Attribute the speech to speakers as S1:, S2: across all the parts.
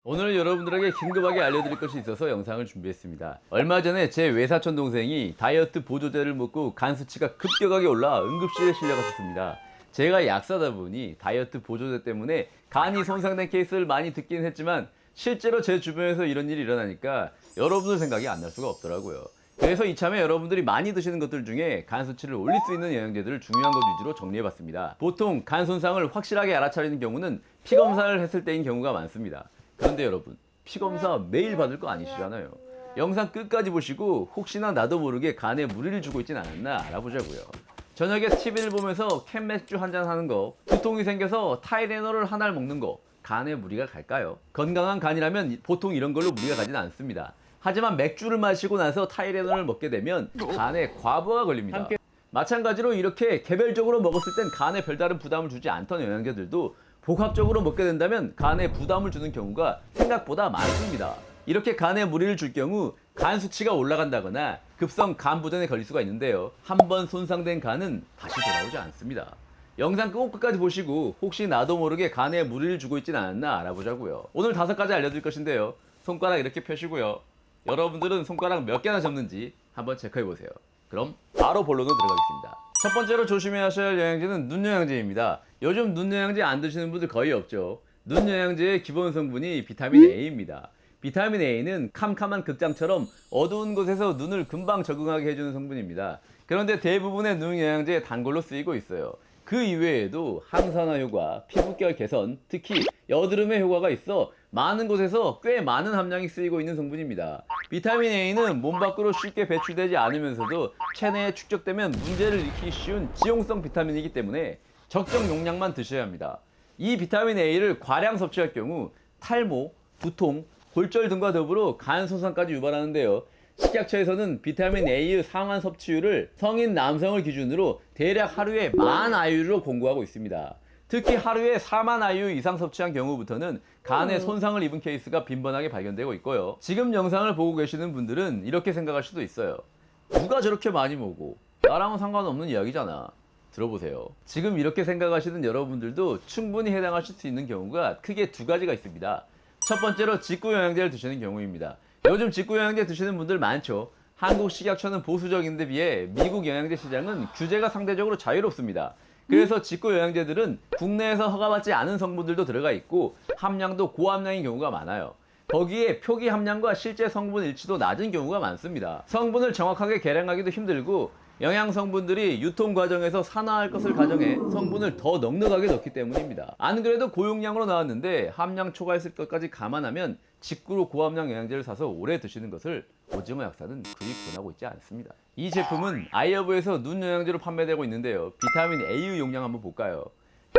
S1: 오늘 여러분들에게 긴급하게 알려드릴 것이 있어서 영상을 준비했습니다. 얼마 전에 제 외사촌 동생이 다이어트 보조제를 먹고 간 수치가 급격하게 올라 응급실에 실려갔었습니다. 제가 약사다 보니 다이어트 보조제 때문에 간이 손상된 케이스를 많이 듣긴 했지만 실제로 제 주변에서 이런 일이 일어나니까 여러분들 생각이 안 날 수가 없더라고요. 그래서 이참에 여러분들이 많이 드시는 것들 중에 간 수치를 올릴 수 있는 영양제들을 중요한 것 위주로 정리해봤습니다. 보통 간 손상을 확실하게 알아차리는 경우는 피검사를 했을 때인 경우가 많습니다. 그런데 여러분, 피검사 매일 받을 거 아니시잖아요. 영상 끝까지 보시고 혹시나 나도 모르게 간에 무리를 주고 있진 않았나 알아보자고요. 저녁에 TV를 보면서 캔 맥주 한잔 하는 거, 두통이 생겨서 타이레놀을 하나를 먹는 거, 간에 무리가 갈까요? 건강한 간이라면 보통 이런 걸로 무리가 가진 않습니다. 하지만 맥주를 마시고 나서 타이레놀을 먹게 되면 간에 과부하가 걸립니다. 마찬가지로 이렇게 개별적으로 먹었을 땐 간에 별다른 부담을 주지 않던 영양제들도 복합적으로 먹게 된다면 간에 부담을 주는 경우가 생각보다 많습니다. 이렇게 간에 무리를 줄 경우 간 수치가 올라간다거나 급성 간 부전에 걸릴 수가 있는데요. 한번 손상된 간은 다시 돌아오지 않습니다. 영상 꼭 끝까지 보시고 혹시 나도 모르게 간에 무리를 주고 있진 않았나 알아보자고요. 오늘 5가지 알려드릴 것인데요. 손가락 이렇게 펴시고요. 여러분들은 손가락 몇 개나 접는지 한번 체크해보세요. 그럼 바로 본론으로 들어가겠습니다. 첫 번째로 조심해야 하셔야 할 영양제는 눈 영양제입니다. 요즘 눈 영양제 안 드시는 분들 거의 없죠. 눈 영양제의 기본 성분이 비타민 A입니다. 비타민 A는 캄캄한 극장처럼 어두운 곳에서 눈을 금방 적응하게 해주는 성분입니다. 그런데 대부분의 눈 영양제에 단골로 쓰이고 있어요. 그 이외에도 항산화 효과, 피부결 개선, 특히 여드름의 효과가 있어 많은 곳에서 꽤 많은 함량이 쓰이고 있는 성분입니다. 비타민 A는 몸 밖으로 쉽게 배출되지 않으면서도 체내에 축적되면 문제를 일으키기 쉬운 지용성 비타민이기 때문에 적정 용량만 드셔야 합니다. 이 비타민 A를 과량 섭취할 경우 탈모, 두통, 골절 등과 더불어 간 손상까지 유발하는데요. 식약처에서는 비타민 A의 상한 섭취율을 성인 남성을 기준으로 대략 하루에 10,000 IU로 공고하고 있습니다. 특히 하루에 40,000 IU 이상 섭취한 경우부터는 간에 손상을 입은 케이스가 빈번하게 발견되고 있고요. 지금 영상을 보고 계시는 분들은 이렇게 생각할 수도 있어요. 누가 저렇게 많이 먹고 나랑은 상관없는 이야기잖아. 들어보세요. 지금 이렇게 생각하시는 여러분들도 충분히 해당하실 수 있는 경우가 크게 2가지가 있습니다. 첫 번째로 직구 영양제를 드시는 경우입니다. 요즘 직구 영양제 드시는 분들 많죠. 한국 식약처는 보수적인데 비해 미국 영양제 시장은 규제가 상대적으로 자유롭습니다. 그래서 직구 영양제들은 국내에서 허가받지 않은 성분들도 들어가 있고 함량도 고함량인 경우가 많아요. 거기에 표기 함량과 실제 성분 일치도 낮은 경우가 많습니다. 성분을 정확하게 계량하기도 힘들고 영양 성분들이 유통 과정에서 산화할 것을 가정해 성분을 더 넉넉하게 넣기 때문입니다. 안 그래도 고용량으로 나왔는데 함량 초과했을 것까지 감안하면 직구로 고함량 영양제를 사서 오래 드시는 것을 오징어 약사는 그리 권하고 있지 않습니다. 이 제품은 아이허브에서 눈 영양제로 판매되고 있는데요. 비타민 A의 용량 한번 볼까요?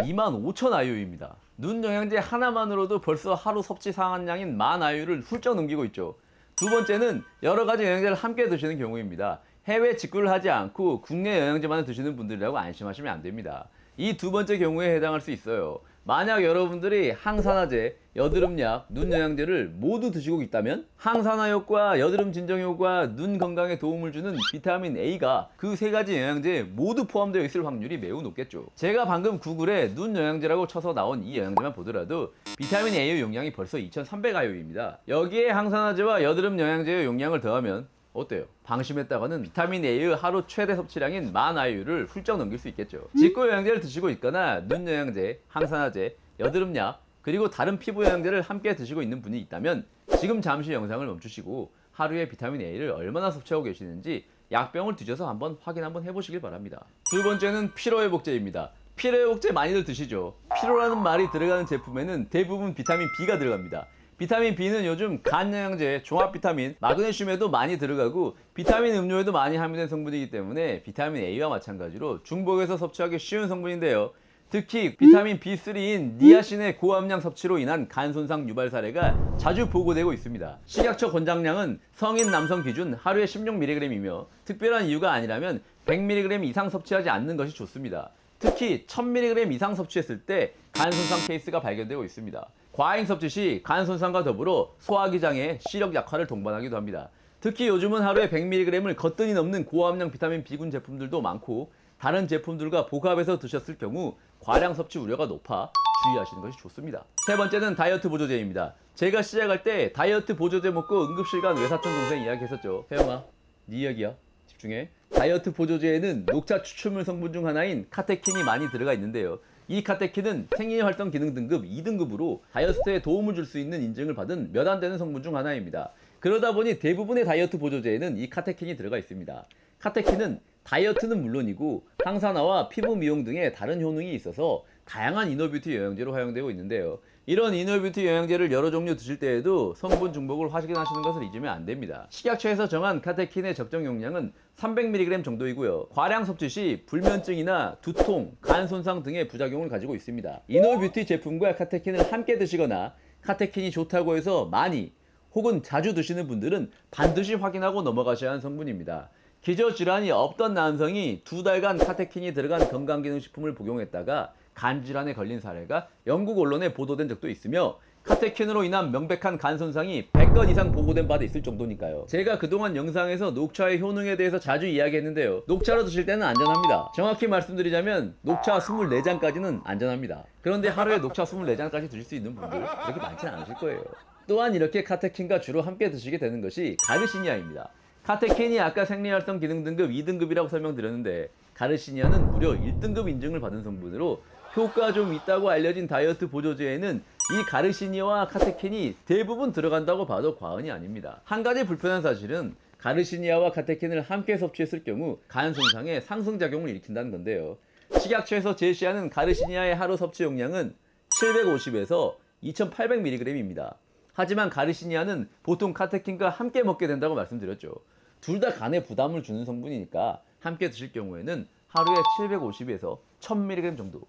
S1: 25,000 IU입니다. 눈 영양제 하나만으로도 벌써 하루 섭취 상한량인 10,000 IU를 훌쩍 넘기고 있죠. 두 번째는 여러 가지 영양제를 함께 드시는 경우입니다. 해외 직구를 하지 않고 국내 영양제만을 드시는 분들이라고 안심하시면 안 됩니다. 이 두 번째 경우에 해당할 수 있어요. 만약 여러분들이 항산화제, 여드름약, 눈 영양제를 모두 드시고 있다면 항산화 효과, 여드름 진정 효과, 눈 건강에 도움을 주는 비타민 A가 그 3가지 영양제에 모두 포함되어 있을 확률이 매우 높겠죠. 제가 방금 구글에 눈 영양제라고 쳐서 나온 이 영양제만 보더라도 비타민 A의 용량이 벌써 2,300 IU입니다. 여기에 항산화제와 여드름 영양제의 용량을 더하면 어때요? 방심했다가는 비타민 A의 하루 최대 섭취량인 10,000 IU를 훌쩍 넘길 수 있겠죠. 직구 영양제를 드시고 있거나 눈 영양제, 항산화제, 여드름약, 그리고 다른 피부 영양제를 함께 드시고 있는 분이 있다면 지금 잠시 영상을 멈추시고 하루에 비타민 A를 얼마나 섭취하고 계시는지 약병을 뒤져서 한번 확인 한번 해보시길 바랍니다. 두 번째는 피로회복제입니다. 피로회복제 많이들 드시죠? 피로라는 말이 들어가는 제품에는 대부분 비타민 B가 들어갑니다. 비타민 B는 요즘 간 영양제, 종합 비타민, 마그네슘에도 많이 들어가고 비타민 음료에도 많이 함유된 성분이기 때문에 비타민 A와 마찬가지로 중복해서 섭취하기 쉬운 성분인데요. 특히 비타민 B3인 니아신의 고함량 섭취로 인한 간 손상 유발 사례가 자주 보고되고 있습니다. 식약처 권장량은 성인 남성 기준 하루에 16mg이며 특별한 이유가 아니라면 100mg 이상 섭취하지 않는 것이 좋습니다. 특히 1000mg 이상 섭취했을 때 간 손상 케이스가 발견되고 있습니다. 과잉 섭취 시 간 손상과 더불어 소화기 장애, 시력 약화를 동반하기도 합니다. 특히 요즘은 하루에 100mg을 거뜬히 넘는 고함량 비타민 B군 제품들도 많고 다른 제품들과 복합해서 드셨을 경우 과량 섭취 우려가 높아 주의하시는 것이 좋습니다. 세 번째는 다이어트 보조제입니다. 제가 시작할 때 다이어트 보조제 먹고 응급실 간 외사촌 동생 이야기했었죠. 태영아, 네 이야기야. 집중해. 다이어트 보조제에는 녹차 추출물 성분 중 하나인 카테킨이 많이 들어가 있는데요. 이 카테킨은 생리활성 기능 등급 2등급으로 다이어트에 도움을 줄 수 있는 인증을 받은 몇 안 되는 성분 중 하나입니다. 그러다 보니 대부분의 다이어트 보조제에는 이 카테킨이 들어가 있습니다. 카테킨은 다이어트는 물론이고 항산화와 피부 미용 등의 다른 효능이 있어서 다양한 이너뷰티 영양제로 활용되고 있는데요. 이런 이너뷰티 영양제를 여러 종류 드실 때에도 성분 중복을 확인하시는 것을 잊으면 안 됩니다. 식약처에서 정한 카테킨의 적정 용량은 300mg 정도이고요. 과량 섭취 시 불면증이나 두통, 간 손상 등의 부작용을 가지고 있습니다. 이너뷰티 제품과 카테킨을 함께 드시거나 카테킨이 좋다고 해서 많이 혹은 자주 드시는 분들은 반드시 확인하고 넘어가셔야 하는 성분입니다. 기저질환이 없던 남성이 2달간 카테킨이 들어간 건강기능식품을 복용했다가 간질환에 걸린 사례가 영국 언론에 보도된 적도 있으며 카테킨으로 인한 명백한 간 손상이 100건 이상 보고된 바도 있을 정도니까요. 제가 그동안 영상에서 녹차의 효능에 대해서 자주 이야기했는데요. 녹차로 드실 때는 안전합니다. 정확히 말씀드리자면 녹차 24잔까지는 안전합니다. 그런데 하루에 녹차 24잔까지 드실 수 있는 분들 그렇게 많지는 않으실 거예요. 또한 이렇게 카테킨과 주로 함께 드시게 되는 것이 가르시니아입니다. 카테킨이 아까 생리활성 기능 등급 2등급이라고 설명드렸는데 가르시니아는 무려 1등급 인증을 받은 성분으로 효과가 좀 있다고 알려진 다이어트 보조제에는 이 가르시니아와 카테킨이 대부분 들어간다고 봐도 과언이 아닙니다. 한 가지 불편한 사실은 가르시니아와 카테킨을 함께 섭취했을 경우 간 손상에 상승작용을 일으킨다는 건데요. 식약처에서 제시하는 가르시니아의 하루 섭취 용량은 750에서 2800mg입니다. 하지만 가르시니아는 보통 카테킨과 함께 먹게 된다고 말씀드렸죠. 둘 다 간에 부담을 주는 성분이니까 함께 드실 경우에는 하루에 750에서 1000mg 정도.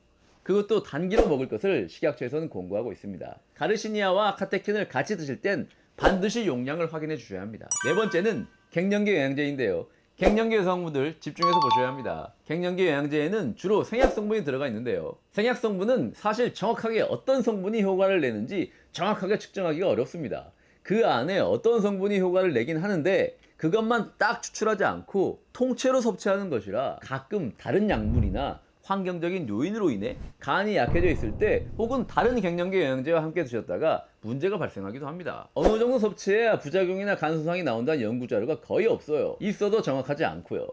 S1: 그것도 단기로 먹을 것을 식약처에서는 권고하고 있습니다. 가르시니아와 카테킨을 같이 드실 땐 반드시 용량을 확인해 주셔야 합니다. 네 번째는 갱년기 영양제인데요. 갱년기 여성분들 집중해서 보셔야 합니다. 갱년기 영양제에는 주로 생약 성분이 들어가 있는데요. 생약 성분은 사실 정확하게 어떤 성분이 효과를 내는지 정확하게 측정하기가 어렵습니다. 그 안에 어떤 성분이 효과를 내긴 하는데 그것만 딱 추출하지 않고 통째로 섭취하는 것이라 가끔 다른 약물이나 환경적인 요인으로 인해 간이 약해져 있을 때 혹은 다른 갱년기 영양제와 함께 드셨다가 문제가 발생하기도 합니다. 어느 정도 섭취해야 부작용이나 간 손상이 나온다는 연구 자료가 거의 없어요. 있어도 정확하지 않고요.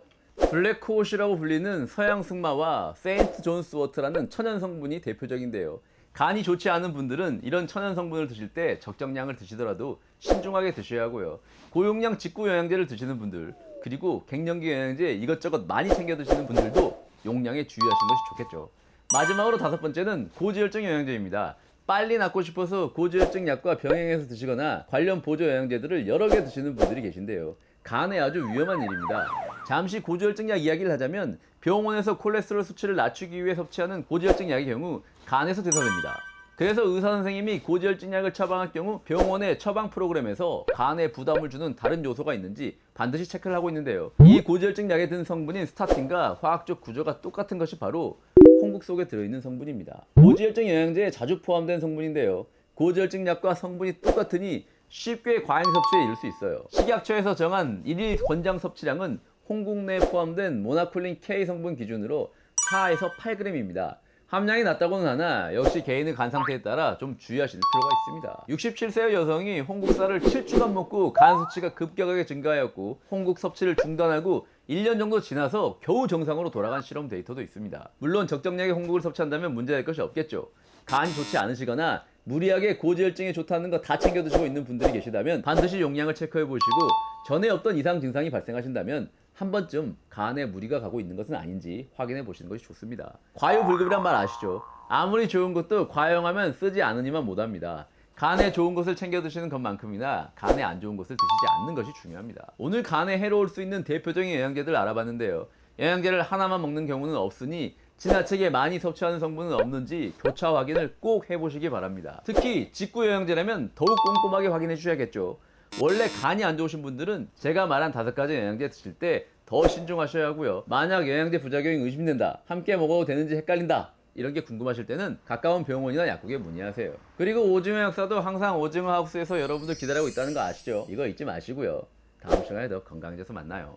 S1: 블랙코옷이라고 불리는 서양 승마와 세인트 존스 워터라는 천연 성분이 대표적인데요. 간이 좋지 않은 분들은 이런 천연 성분을 드실 때 적정량을 드시더라도 신중하게 드셔야 하고요. 고용량 직구 영양제를 드시는 분들 그리고 갱년기 영양제 이것저것 많이 챙겨 드시는 분들도 용량에 주의하시는 것이 좋겠죠. 마지막으로 다섯 번째는 고지혈증 영양제입니다. 빨리 낫고 싶어서 고지혈증 약과 병행해서 드시거나 관련 보조 영양제들을 여러 개 드시는 분들이 계신데요. 간에 아주 위험한 일입니다. 잠시 고지혈증 약 이야기를 하자면 병원에서 콜레스테롤 수치를 낮추기 위해 섭취하는 고지혈증 약의 경우 간에서 대사됩니다. 그래서 의사 선생님이 고지혈증 약을 처방할 경우 병원의 처방 프로그램에서 간에 부담을 주는 다른 요소가 있는지 반드시 체크를 하고 있는데요. 이 고지혈증 약에 든 성분인 스타틴과 화학적 구조가 똑같은 것이 바로 콩국 속에 들어있는 성분입니다. 고지혈증 영양제에 자주 포함된 성분인데요. 고지혈증 약과 성분이 똑같으니 쉽게 과잉 섭취에 이를 수 있어요. 식약처에서 정한 1일 권장 섭취량은 홍국 내에 포함된 모나콜린 K 성분 기준으로 4에서 8g입니다. 함량이 낮다고는 하나 역시 개인의 간 상태에 따라 좀 주의하실 필요가 있습니다. 67세의 여성이 홍국살을 7주간 먹고 간 수치가 급격하게 증가하였고 홍국 섭취를 중단하고 1년 정도 지나서 겨우 정상으로 돌아간 실험 데이터도 있습니다. 물론 적정량의 홍국을 섭취한다면 문제될 것이 없겠죠. 간이 좋지 않으시거나 무리하게 고지혈증에 좋다는 거 다 챙겨 드시고 있는 분들이 계시다면 반드시 용량을 체크해 보시고 전에 어떤 이상 증상이 발생하신다면 한 번쯤 간에 무리가 가고 있는 것은 아닌지 확인해 보시는 것이 좋습니다. 과유불급이란 말 아시죠? 아무리 좋은 것도 과용하면 쓰지 않으니만 못합니다. 간에 좋은 것을 챙겨 드시는 것만큼이나 간에 안 좋은 것을 드시지 않는 것이 중요합니다. 오늘 간에 해로울 수 있는 대표적인 영양제들 알아봤는데요. 영양제를 하나만 먹는 경우는 없으니 지나치게 많이 섭취하는 성분은 없는지 교차 확인을 꼭 해보시기 바랍니다. 특히 직구 영양제라면 더욱 꼼꼼하게 확인해 주셔야겠죠. 원래 간이 안 좋으신 분들은 제가 말한 5가지 영양제 드실 때 더 신중하셔야 하고요. 만약 영양제 부작용이 의심된다, 함께 먹어도 되는지 헷갈린다, 이런 게 궁금하실 때는 가까운 병원이나 약국에 문의하세요. 그리고 오징어 약사도 항상 오징어 하우스에서 여러분들 기다리고 있다는 거 아시죠? 이거 잊지 마시고요. 다음 시간에 더 건강해져서 만나요.